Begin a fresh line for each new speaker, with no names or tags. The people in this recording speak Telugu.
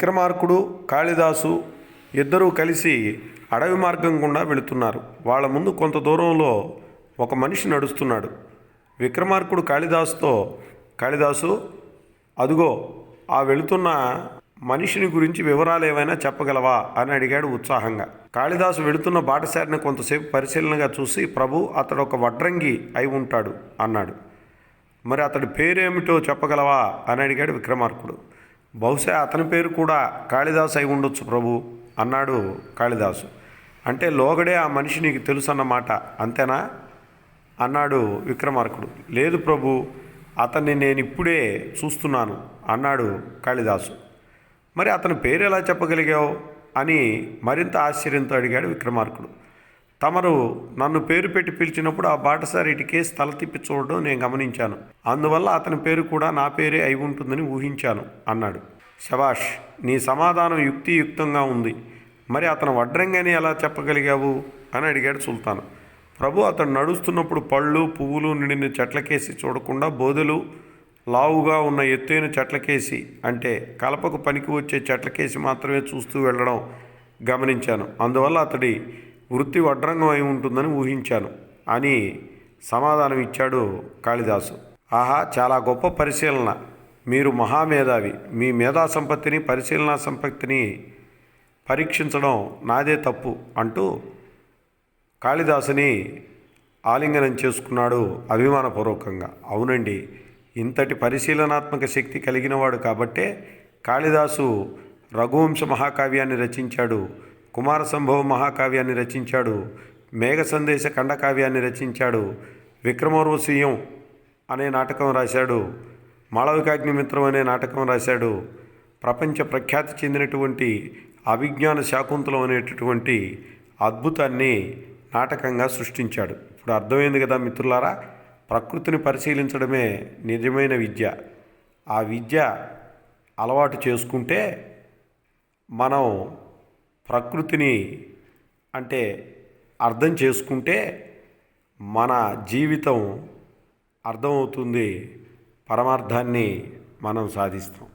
విక్రమార్కుడు కాళిదాసు ఇద్దరూ కలిసి అడవి మార్గం గుండా వెళుతున్నారు. వాళ్ళ ముందు కొంత దూరంలో ఒక మనిషి నడుస్తున్నాడు. విక్రమార్కుడు కాళిదాసుతో, కాళిదాసు, అదుగో ఆ వెళుతున్న మనిషిని గురించి వివరాలు ఏమైనా చెప్పగలవా అని అడిగాడు ఉత్సాహంగా. కాళిదాసు వెళుతున్న బాటసారిని కొంతసేపు పరిశీలనగా చూసి, ప్రభు, అతడు ఒక వడ్రంగి అయి ఉంటాడు అన్నాడు. మరి అతడి పేరేమిటో చెప్పగలవా అని అడిగాడు విక్రమార్కుడు. బహుశా అతని పేరు కూడా కాళిదాసు అయి ఉండొచ్చు ప్రభు అన్నాడు కాళిదాసు. అంటే లోగడే ఆ మనిషి నీకు తెలుసు అన్నమాట, అంతేనా అన్నాడు విక్రమార్కుడు. లేదు ప్రభు, అతన్ని నేను ఇప్పుడే చూస్తున్నాను అన్నాడు కాళిదాసు. మరి అతని పేరు ఎలా చెప్పగలిగావు అని మరింత ఆశ్చర్యంతో అడిగాడు విక్రమార్కుడు. తమరు నన్ను పేరు పెట్టి పిలిచినప్పుడు ఆ బాటసారి ఇటుకేసి తల తిప్పి చూడడం నేను గమనించాను. అందువల్ల అతని పేరు కూడా నా పేరే అయి ఉంటుందని ఊహించాను అన్నాడు. శభాష్, నీ సమాధానం యుక్తియుక్తంగా ఉంది. మరి అతను వడ్రంగని ఎలా చెప్పగలిగావు అని అడిగాడు సుల్తాను. ప్రభు, అతను నడుస్తున్నప్పుడు పళ్ళు పువ్వులు నిండిన చెట్లకేసి చూడకుండా బోదెలు లావుగా ఉన్న ఎత్తైన చెట్లకేసి, అంటే కలపకు పనికి వచ్చే చెట్లకేసి మాత్రమే చూస్తూ వెళ్ళడం గమనించాను. అందువల్ల అతడి వృత్తి వడ్రంగం అయి ఉంటుందని ఊహించాను అని సమాధానం ఇచ్చాడు కాళిదాసు. ఆహా, చాలా గొప్ప పరిశీలన. మీరు మహామేధావి. మీ మేధా సంపత్తిని, పరిశీలనా సంపత్తిని పరీక్షించడం నాదే తప్పు అంటూ కాళిదాసుని ఆలింగనం చేసుకున్నాడు అభిమానపూర్వకంగా. అవునండి, ఇంతటి పరిశీలనాత్మక శక్తి కలిగినవాడు కాబట్టే కాళిదాసు రఘువంశ మహాకావ్యాన్ని రచించాడు, కుమార సంభవ మహాకావ్యాన్ని రచించాడు, మేఘ సందేశ ఖండకావ్యాన్ని రచించాడు, విక్రమోర్వశీయం అనే నాటకం రాశాడు, మాళవికాగ్నిమిత్రం అనే నాటకం రాశాడు, ప్రపంచ ప్రఖ్యాతి చెందినటువంటి అభిజ్ఞాన శాకుంతలం అనేటటువంటి అద్భుతాన్ని నాటకంగా సృష్టించాడు. ఇప్పుడు అర్థమైంది కదా మిత్రులారా, ప్రకృతిని పరిశీలించడమే నిజమైన విద్య. ఆ విద్య అలవాటు చేసుకుంటే మనం ప్రకృతిని అంటే అర్థం చేసుకుంటే మన జీవితం అర్థమవుతుంది, పరమార్థాన్ని మనం సాధిస్తాం.